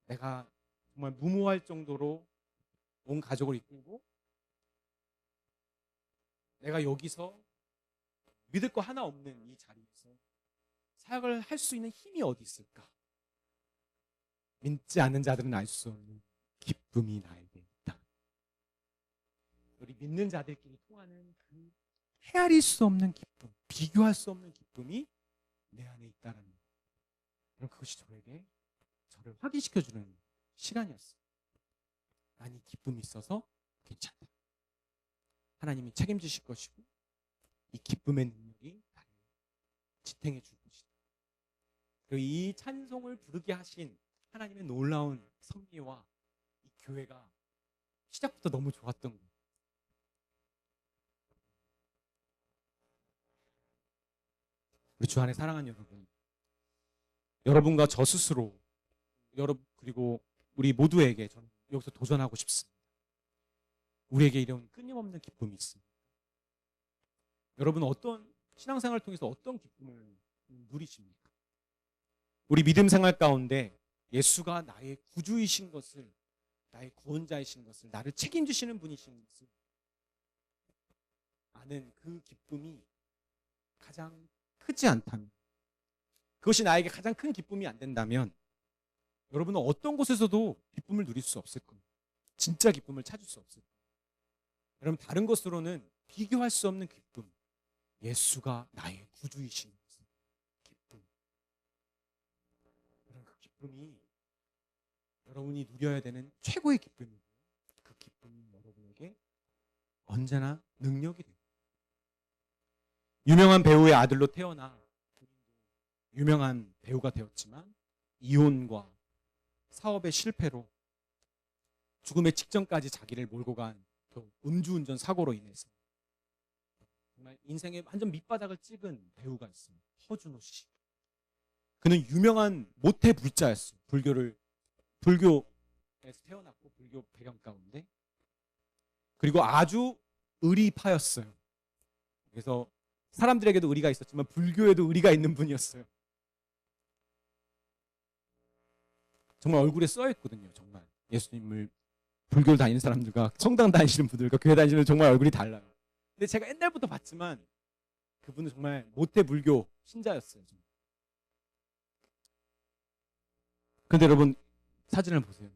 내가 정말 무모할 정도로 온 가족을 이끌고 내가 여기서 믿을 거 하나 없는 이 자리에서 사역을 할 수 있는 힘이 어디 있을까? 믿지 않는 자들은 알 수 없는 기쁨이 나에게 있다. 우리 믿는 자들끼리 통하는 그 헤아릴 수 없는 기쁨, 비교할 수 없는 기쁨이 내 안에 있다는 것. 그럼 그것이 저를 확인시켜주는 시간이었어요. 난 이 기쁨이 있어서 괜찮다. 하나님이 책임지실 것이고 이 기쁨의 능력이 나를 지탱해 줄 것이다. 그리고 이 찬송을 부르게 하신 하나님의 놀라운 섭리와 이 교회가 시작부터 너무 좋았던 거예요. 우리 주 안에 사랑하는 여러분, 여러분과 저 스스로, 그리고 우리 모두에게 저는 여기서 도전하고 싶습니다. 우리에게 이런 끊임없는 기쁨이 있습니다. 여러분은 어떤 신앙생활을 통해서 어떤 기쁨을 누리십니까? 우리 믿음 생활 가운데 예수가 나의 구주이신 것을, 나의 구원자이신 것을, 나를 책임지시는 분이신 것을 아는 그 기쁨이 가장 크지 않다면, 그것이 나에게 가장 큰 기쁨이 안 된다면 여러분은 어떤 곳에서도 기쁨을 누릴 수 없을 겁니다. 진짜 기쁨을 찾을 수 없을 겁니다. 여러분, 다른 것으로는 비교할 수 없는 기쁨, 예수가 나의 구주이신 기쁨, 그 기쁨이 여러분이 누려야 되는 최고의 기쁨이고, 그 기쁨이 여러분에게 언제나 능력이 됩니다. 유명한 배우의 아들로 태어나 유명한 배우가 되었지만 이혼과 사업의 실패로 죽음의 직전까지 자기를 몰고 간 그 음주운전 사고로 인해서 정말 인생의 완전 밑바닥을 찍은 배우가 있습니다. 허준호 씨. 그는 유명한 모태 불자였어요. 불교에서 태어났고 불교 배경 가운데, 그리고 아주 의리파였어요. 그래서 사람들에게도 의리가 있었지만 불교에도 의리가 있는 분이었어요. 정말 얼굴에 써있거든요. 정말 예수님을, 불교를 다니는 사람들과 성당 다니시는 분들과 교회 다니시는 분들 정말 얼굴이 달라요. 근데 제가 옛날부터 봤지만 그분은 정말 모태 불교 신자였어요. 그런데 여러분, 사진을 보세요.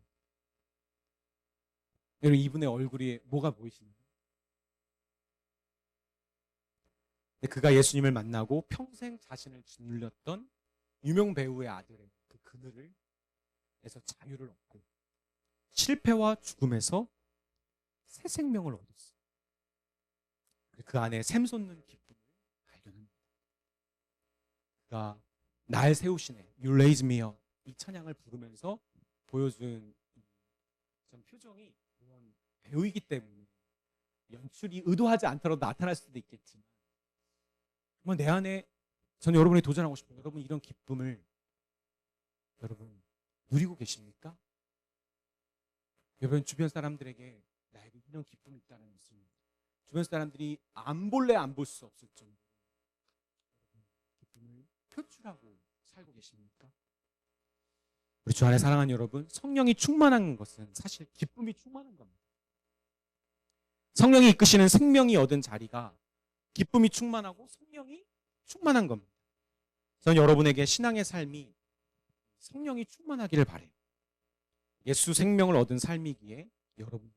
여러분, 이분의 얼굴이 뭐가 보이시나요? 그가 예수님을 만나고 평생 자신을 짓눌렸던 유명 배우의 아들의 그 그늘을 자유를 얻고 실패와 죽음에서 새 생명을 얻었어요. 그 안에 샘솟는 기쁨을 발견합니다. 그가 날 세우시네, You raise me up, 이 찬양을 부르면서 보여준 전 표정이, 물론 배우이기 때문에 연출이 의도하지 않더라도 나타날 수도 있겠지만, 정말 내 안에, 저는 여러분이 도전하고 싶어요. 여러분 이런 기쁨을 여러분 누리고 계십니까? 여러분 주변 사람들에게 나에게 이런 기쁨이 있다는 것을 주변 사람들이 안 볼래 안 볼 수 없을 정도로 기쁨을 표출하고 살고 계십니까? 우리 주 안에 사랑하는 여러분, 성령이 충만한 것은 사실 기쁨이 충만한 겁니다. 성령이 이끄시는 생명이 얻은 자리가 기쁨이 충만하고 성령이 충만한 겁니다. 저는 여러분에게 신앙의 삶이 성령이 충만하기를 바라요. 예수 생명을 얻은 삶이기에 여러분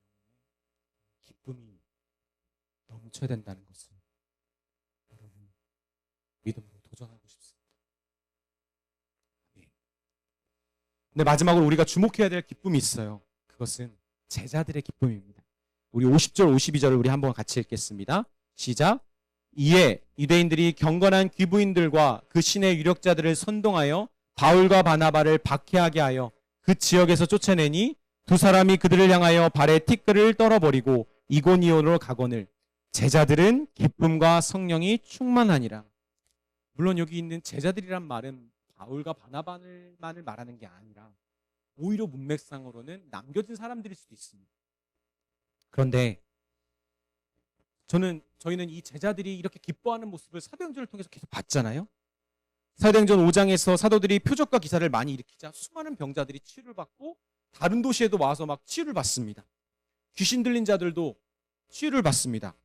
기쁨이 넘쳐야 된다는 것을 여러분 믿음으로 도전하고 싶습니다. 네. 근데 마지막으로 우리가 주목해야 될 기쁨이 있어요. 그것은 제자들의 기쁨입니다. 우리 50절 52절을 우리 한번 같이 읽겠습니다. 시작. 이에 유대인들이 경건한 귀부인들과 그 신의 유력자들을 선동하여 바울과 바나바를 박해하게 하여 그 지역에서 쫓아내니 두 사람이 그들을 향하여 발에 티끌을 떨어버리고 이고니온으로 가거늘 제자들은 기쁨과 성령이 충만하니라. 물론 여기 있는 제자들이란 말은 바울과 바나바만을 말하는 게 아니라 오히려 문맥상으로는 남겨진 사람들일 수도 있습니다. 그런데 저희는 이 제자들이 이렇게 기뻐하는 모습을 사도행전을 통해서 계속 봤잖아요. 사도행전 5장에서 사도들이 표적과 기사를 많이 일으키자 수많은 병자들이 치유를 받고 다른 도시에도 와서 막 치유를 받습니다. 귀신 들린 자들도 치유를 받습니다.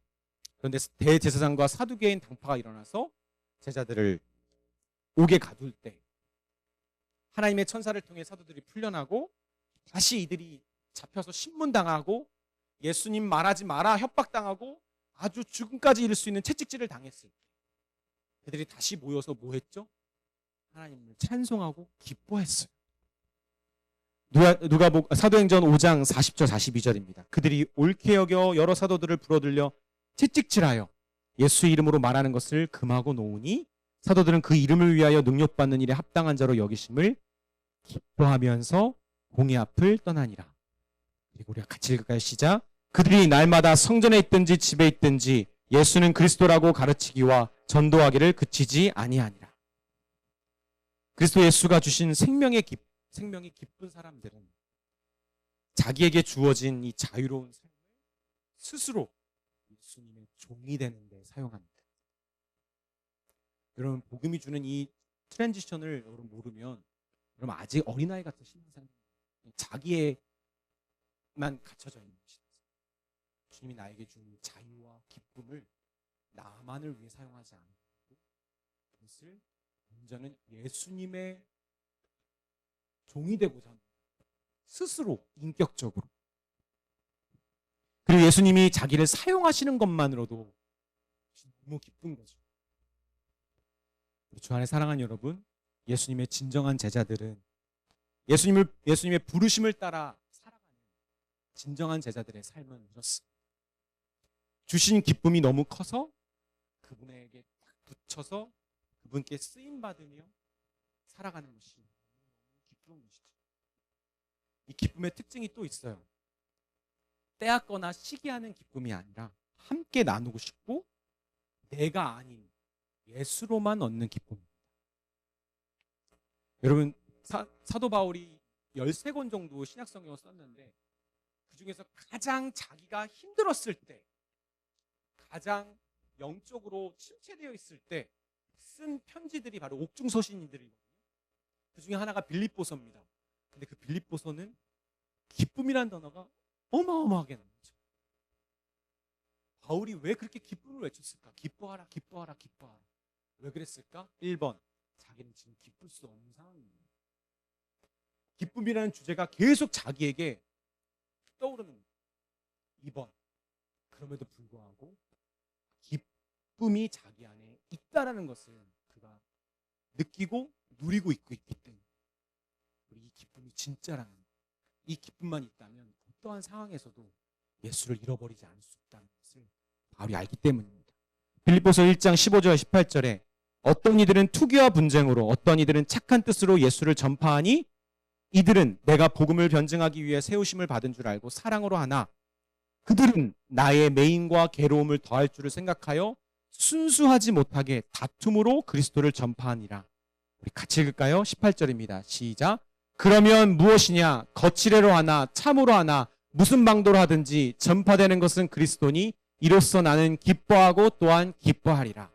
그런데 대제사장과 사두개인 당파가 일어나서 제자들을 옥에 가둘 때 하나님의 천사를 통해 사도들이 풀려나고 다시 이들이 잡혀서 신문당하고 예수님 말하지 마라 협박당하고 아주 죽음까지 이를 수 있는 채찍질을 당했을 때 그들이 다시 모여서 뭐 했죠? 하나님을 찬송하고 기뻐했어요. 사도행전 5장 40절 42절입니다. 그들이 옳게 여겨 여러 사도들을 불어들여 채찍질하여 예수 이름으로 말하는 것을 금하고 놓으니 사도들은 그 이름을 위하여 능력받는 일에 합당한 자로 여기심을 기뻐하면서 공의 앞을 떠나니라. 그리고 우리가 같이 읽을까요? 시작. 그들이 날마다 성전에 있든지 집에 있든지 예수는 그리스도라고 가르치기와 전도하기를 그치지 아니하니라. 그리스도 예수가 주신 생명이 기쁜 사람들은 자기에게 주어진 이 자유로운 삶을 스스로 예수님의 종이 되는 데 사용합니다. 여러분 복음이 주는 이 트랜지션을 여러분 모르면 여러분 아직 어린아이 같은 신앙생활, 자기에만 갇혀져 있는 것이다. 주님이 나에게 준 자유와 기쁨을 나만을 위해 사용하지 않고 그것을 먼저는 예수님의 종이 되고자 합니다. 스스로 인격적으로. 그리고 예수님이 자기를 사용하시는 것만으로도 너무 기쁜 거죠. 주 안에 사랑하는 여러분, 예수님의 진정한 제자들은 예수님의 부르심을 따라 살아가는 진정한 제자들의 삶은 이렇습니다. 주신 기쁨이 너무 커서 그분에게 딱 붙여서 그분께 쓰임 받으며 살아가는 것이 너무 기쁜 것이죠. 이 기쁨의 특징이 또 있어요. 떼앗거나 시기하는 기쁨이 아니라 함께 나누고 싶고 내가 아닌 예수로만 얻는 기쁨입니다. 여러분 사도 바울이 13권 정도 신약성경을 썼는데 그 중에서 가장 자기가 힘들었을 때 가장 영적으로 침체되어 있을 때 쓴 편지들이 바로 옥중서신들이거든요. 그 중에 하나가 빌립보서입니다. 근데 그 빌립보서는 기쁨이라는 단어가 어마어마하게 나오죠. 바울이 왜 그렇게 기쁨을 외쳤을까? 기뻐하라 기뻐하라 기뻐하라. 왜 그랬을까? 1번 자기는 지금 기쁠 수 없는 상황입니다. 기쁨이라는 주제가 계속 자기에게 떠오르는 거예요. 2번 그럼에도 불구하고 기쁨이 자기 안에 있다라는 것을 그가 느끼고 누리고 있기 때문에 우리 이 기쁨이 진짜라는 이 기쁨만 있다면 어떠한 상황에서도 예수를 잃어버리지 않을 수 있다는 것을 바울이 알기 때문입니다. 빌립보서 1장 15절 18절에 어떤 이들은 투기와 분쟁으로 어떤 이들은 착한 뜻으로 예수를 전파하니 이들은 내가 복음을 변증하기 위해 세우심을 받은 줄 알고 사랑으로 하나 그들은 나의 매임과 괴로움을 더할 줄을 생각하여 순수하지 못하게 다툼으로 그리스도를 전파하니라. 우리 같이 읽을까요? 18절입니다. 시작. 그러면 무엇이냐? 거칠애로 하나 참으로 하나 무슨 방도로 하든지 전파되는 것은 그리스도니 이로써 나는 기뻐하고 또한 기뻐하리라.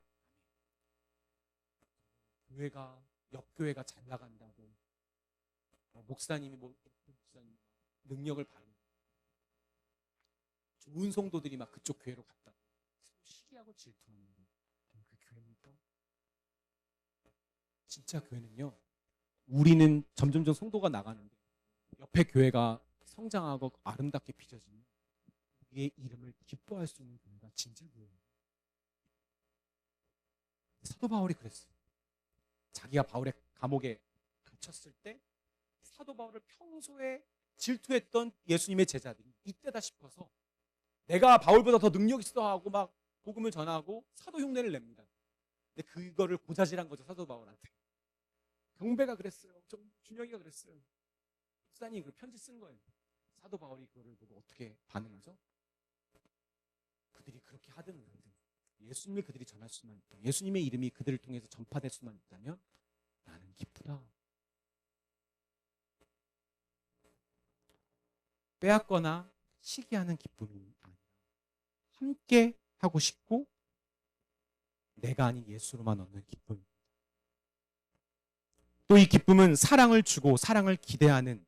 교회가 옆교회가 잘 나간다고 목사님이 능력을 발휘 좋은 성도들이 막 그쪽 교회로 갔다고 시기하고 질투하는 그 교회입니까? 진짜 교회는요, 우리는 점점점 성도가 나가는데 옆에 교회가 성장하고 아름답게 빚어지면 우리의 이름을 기뻐할 수 있는 교회가 진짜 교회예요. 사도 바울이 그랬어요. 자기가 바울의 감옥에 갇혔을 때 사도 바울을 평소에 질투했던 예수님의 제자들이 이때다 싶어서 내가 바울보다 더 능력 있어 하고 막 복음을 전하고 사도 흉내를 냅니다. 근데 그거를 고자질한 거죠, 사도 바울한테. 경배가 그랬어요. 준영이가 그랬어요. 목사님 그 편지 쓴 거예요. 사도 바울이 그거를 보고 어떻게 반응하죠? 그들이 그렇게 하든 말든 예수님을 그들이 전할 수만 있다. 예수님의 이름이 그들을 통해서 전파될 수만 있다면 나는 기쁘다. 빼앗거나 시기하는 기쁨이 아니라 함께 하고 싶고 내가 아닌 예수로만 얻는 기쁨입니다. 또 이 기쁨은 사랑을 주고 사랑을 기대하는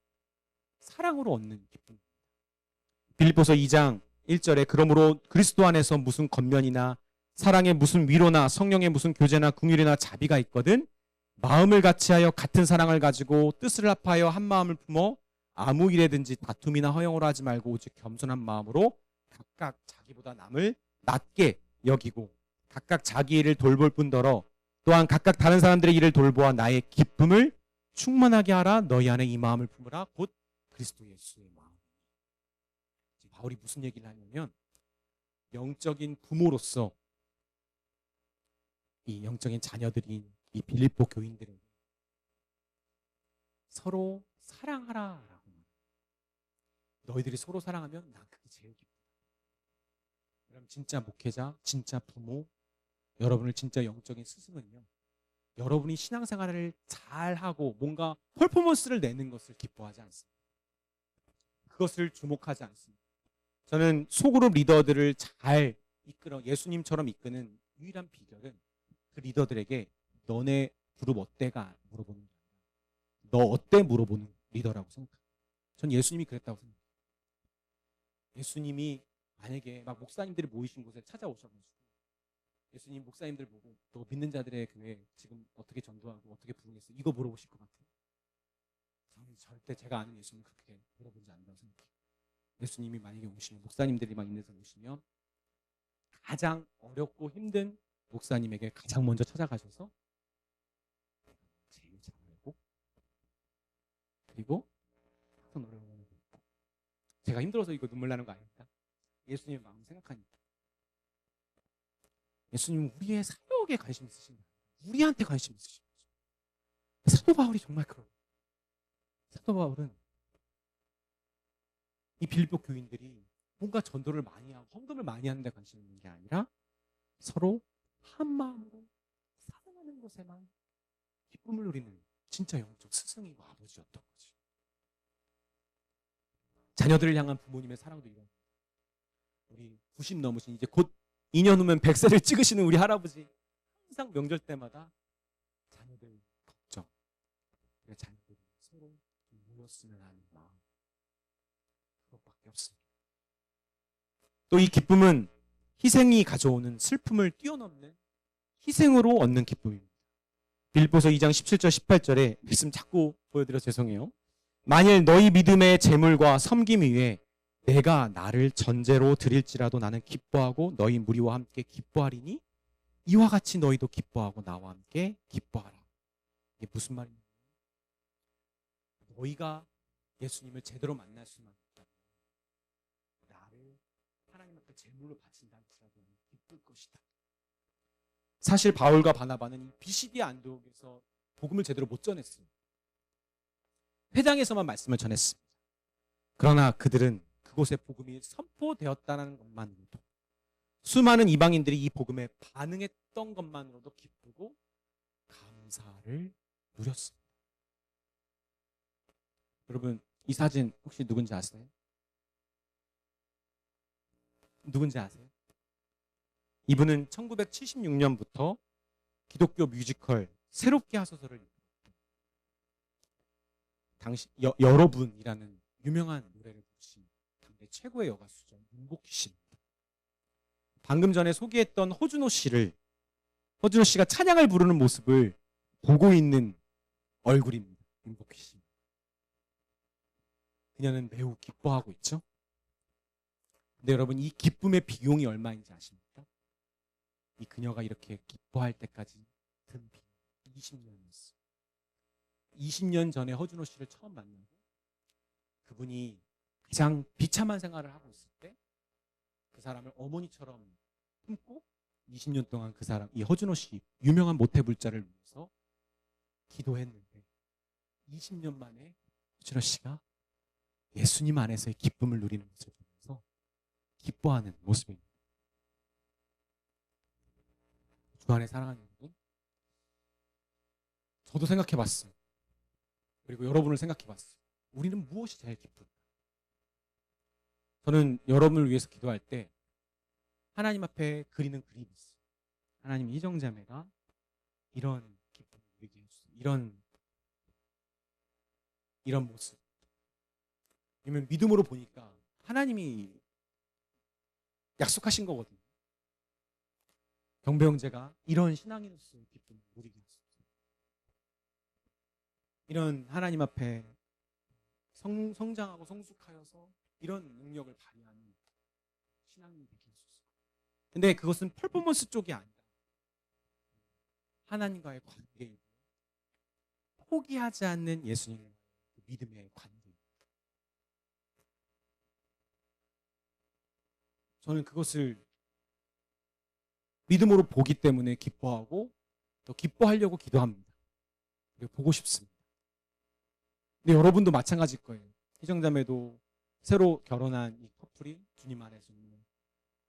사랑으로 얻는 기쁨입니다. 빌립보서 2장 1절에 그러므로 그리스도 안에서 무슨 겉면이나 사랑에 무슨 위로나 성령의 무슨 교제나 긍휼이나 자비가 있거든 마음을 같이하여 같은 사랑을 가지고 뜻을 합하여 한 마음을 품어 아무 일에든지 다툼이나 허영으로 하지 말고 오직 겸손한 마음으로 각각 자기보다 남을 낮게 여기고 각각 자기 일을 돌볼 뿐더러 또한 각각 다른 사람들의 일을 돌보아 나의 기쁨을 충만하게 하라. 너희 안에 이 마음을 품으라. 곧 그리스도 예수의 마음. 지금 바울이 무슨 얘기를 하냐면 영적인 부모로서 이 영적인 자녀들인 이 빌립보 교인들에게 서로 사랑하라라고. 너희들이 서로 사랑하면 난 그게 제일 기쁘다. 그럼 진짜 목회자, 진짜 부모, 여러분을 진짜 영적인 스승은요, 여러분이 신앙생활을 잘하고 뭔가 퍼포먼스를 내는 것을 기뻐하지 않습니다. 그것을 주목하지 않습니다. 저는 소그룹 리더들을 잘 이끌어 예수님처럼 이끄는 유일한 비결은 그 리더들에게 너네 그룹 어때가 물어보는 게 아니라 너 어때 물어보는 리더라고 생각합니다. 전 예수님이 그랬다고 생각해요. 예수님이 만약에 막 목사님들이 모이신 곳에 찾아오셔가지고 예수님 목사님들 보고 너 믿는 자들의 교회 지금 어떻게 전도하고 어떻게 부흥했어? 이거 물어보실 것 같아요. 저는 절대 제가 아는 예수님 그렇게 물어보지 않는다고 생각해요. 예수님이 만약에 오시면 목사님들이 막 있는 데서 오시면 가장 어렵고 힘든 목사님에게 가장 먼저 찾아가셔서 제일 잘 알고 그리고 항상 노래하는 거 제가 힘들어서 이거 눈물 나는 거 아닙니까? 예수님의 마음 생각하니까. 예수님은 우리의 사역에 관심 있으신 거예요. 우리한테 관심 있으신 거죠. 사도 바울이 정말 그래요. 사도 바울은 이 빌립보 교인들이 뭔가 전도를 많이 하고 헌금을 많이 하는 데 관심 있는 게 아니라 서로 한 마음으로 사랑하는 것에만 기쁨을 누리는 진짜 영적 스승이고 아버지였던 거지. 자녀들을 향한 부모님의 사랑도 이런. 우리 90 넘으신 이제 곧 2년 후면 100세를 찍으시는 우리 할아버지 항상 명절 때마다 자녀들 걱정, 자녀들이 서로 모였으면 하는 마음 그것밖에 없습니다. 또 이 기쁨은 희생이 가져오는 슬픔을 뛰어넘는 희생으로 얻는 기쁨입니다. 빌립보서 2장 17절 18절에 말씀 자꾸 보여드려 죄송해요. 만일 너희 믿음의 재물과 섬김 위에 내가 나를 전제로 드릴지라도 나는 기뻐하고 너희 무리와 함께 기뻐하리니 이와 같이 너희도 기뻐하고 나와 함께 기뻐하라. 이게 무슨 말이냐? 너희가 예수님을 제대로 만날 수만 있다면 나를 하나님 앞에 제물로 바친다 할지라도 기쁠 것이다. 사실 바울과 바나바는 이 비시디아 안디옥에서 복음을 제대로 못 전했어요. 회당에서만 말씀을 전했습니다. 그러나 그들은 그곳에 복음이 선포되었다는 것만으로도, 수많은 이방인들이 이 복음에 반응했던 것만으로도 기쁘고 감사를 누렸습니다. 여러분, 이 사진 혹시 누군지 아세요? 누군지 아세요? 이분은 1976년부터 기독교 뮤지컬 새롭게 하소서를 당시 여러분이라는 유명한 노래를 부르신 당대 최고의 여가수죠. 윤복희 씨입니다. 방금 전에 소개했던 허준호 씨가 찬양을 부르는 모습을 보고 있는 얼굴입니다. 윤복희 씨. 그녀는 매우 기뻐하고 있죠. 근데 여러분, 이 기쁨의 비용이 얼마인지 아십니까? 이 그녀가 이렇게 기뻐할 때까지 든 비용 20년이었어요. 20년 전에 허준호 씨를 처음 만나고 그분이 가장 비참한 생활을 하고 있을 때 그 사람을 어머니처럼 품고 20년 동안 그 사람, 이 허준호 씨 유명한 모태불자를 위해서 기도했는데 20년 만에 허준호 씨가 예수님 안에서의 기쁨을 누리는 것을 보면서 기뻐하는 모습입니다. 주 안에 사랑하는 여러분, 저도 생각해봤어요. 그리고 여러분을 생각해봤어요. 우리는 무엇이 제일 기쁠까? 저는 여러분을 위해서 기도할 때 하나님 앞에 그리는 그림이 있어요. 하나님, 희정자매가 이런 기쁨을 누리게 해주세요. 이런 모습. 왜냐면 믿음으로 보니까 하나님이 약속하신 거거든요. 경배 형제가 이런 신앙인으로서의 기쁨을 누리게 하소서. 이런 하나님 앞에 성장하고 성숙하여서 이런 능력을 발휘하는 신앙인이 되게 하소서. 근데 그것은 퍼포먼스 쪽이 아니라 하나님과의 관계이고 포기하지 않는 예수님의 믿음의 관계입니다. 저는 그것을 믿음으로 보기 때문에 기뻐하고 또 기뻐하려고 기도합니다. 그리고 보고 싶습니다. 근데 여러분도 마찬가지일 거예요. 희정자매도 새로 결혼한 이 커플이 주님 안에서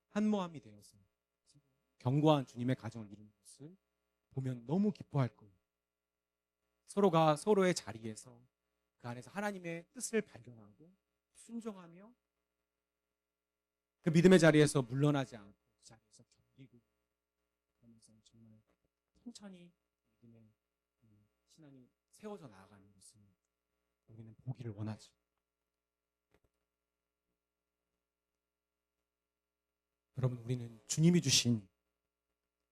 한 모함이 되어서 견고한 주님의 가정을 이루는 것을 보면 너무 기뻐할 거예요. 서로가 서로의 자리에서 그 안에서 하나님의 뜻을 발견하고 순종하며 그 믿음의 자리에서 물러나지 않고 그 자리에서 견디고 그러면서 정말 천천히 믿음의 신앙이 세워져 나아가는 것을 우리는 보기를 원하죠. 여러분, 우리는 주님이 주신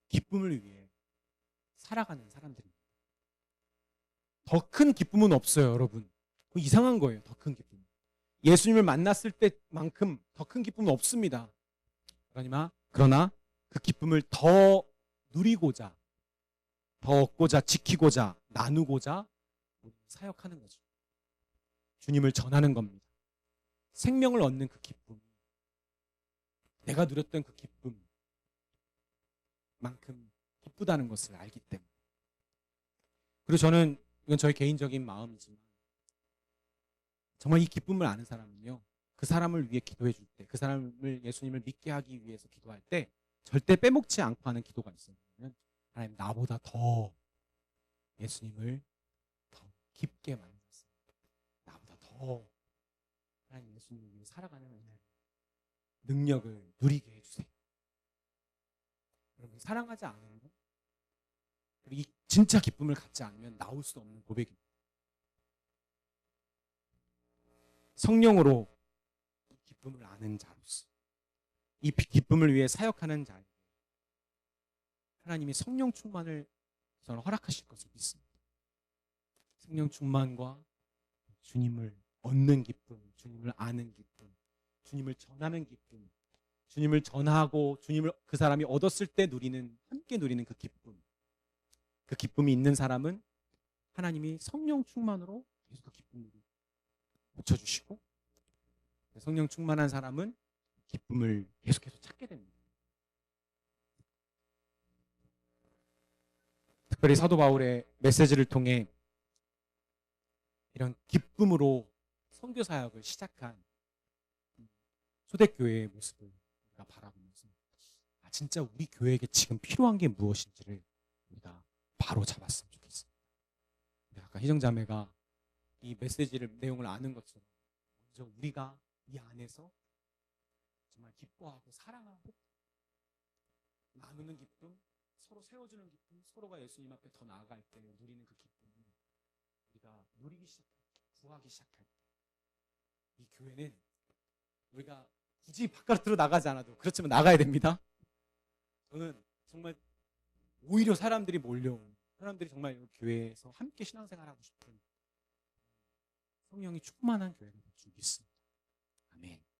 기쁨을 위해 살아가는 사람들입니다. 더 큰 기쁨은 없어요, 여러분. 이상한 거예요, 더 큰 기쁨. 예수님을 만났을 때만큼 더 큰 기쁨은 없습니다. 그러나 그 기쁨을 더 누리고자, 더 얻고자, 지키고자, 나누고자 사역하는 거죠. 주님을 전하는 겁니다. 생명을 얻는 그 기쁨, 내가 누렸던 그 기쁨만큼 기쁘다는 것을 알기 때문에. 그리고 저는, 이건 저의 개인적인 마음이지만, 정말 이 기쁨을 아는 사람은요, 그 사람을 위해 기도해 줄 때, 그 사람을 예수님을 믿게 하기 위해서 기도할 때 절대 빼먹지 않고 하는 기도가 있어요. 하나님, 나보다 더 예수님을 더 깊게 만났어요. 나보다 더 하나님 예수님을 위해 살아가는 능력을 누리게 해주세요. 여러분, 사랑하지 않으면, 그리고 이 진짜 기쁨을 갖지 않으면 나올 수 없는 고백입니다. 성령으로 이 기쁨을 아는 자로서, 이 기쁨을 위해 사역하는 자에게 하나님이 성령 충만을 저는 허락하실 것을 믿습니다. 성령 충만과 주님을 얻는 기쁨, 주님을 아는 기쁨, 주님을 전하는 기쁨, 주님을 전하고 주님을 그 사람이 얻었을 때 함께 누리는 그 기쁨, 그 기쁨이 있는 사람은 하나님이 성령 충만으로 계속 그 기쁨을 고쳐주시고, 성령 충만한 사람은 기쁨을 계속해서 찾게 됩니다. 특별히 사도 바울의 메시지를 통해 이런 기쁨으로 선교 사역을 시작한 초대교회의 모습을 우리가 바라보면서 진짜 우리 교회에게 지금 필요한 게 무엇인지를 우리가 바로 잡았으면 좋겠습니다. 아까 희정자매가 이 메시지를 내용을 아는 것처럼 먼저 우리가 이 안에서 정말 기뻐하고 사랑하고 나누는 기쁨, 서로 세워주는 기쁨, 서로가 예수님 앞에 더 나아갈 때 누리는 그 기쁨을 우리가 누리기 시작할 때, 구하기 시작할 때 이 교회는 우리가 굳이 바깥으로 나가지 않아도 그렇지만 나가야 됩니다. 저는 정말 오히려 사람들이 몰려온, 사람들이 정말 이 교회에서 함께 신앙생활하고 싶은 성령이 충만한 교회가 될 줄 믿습니다.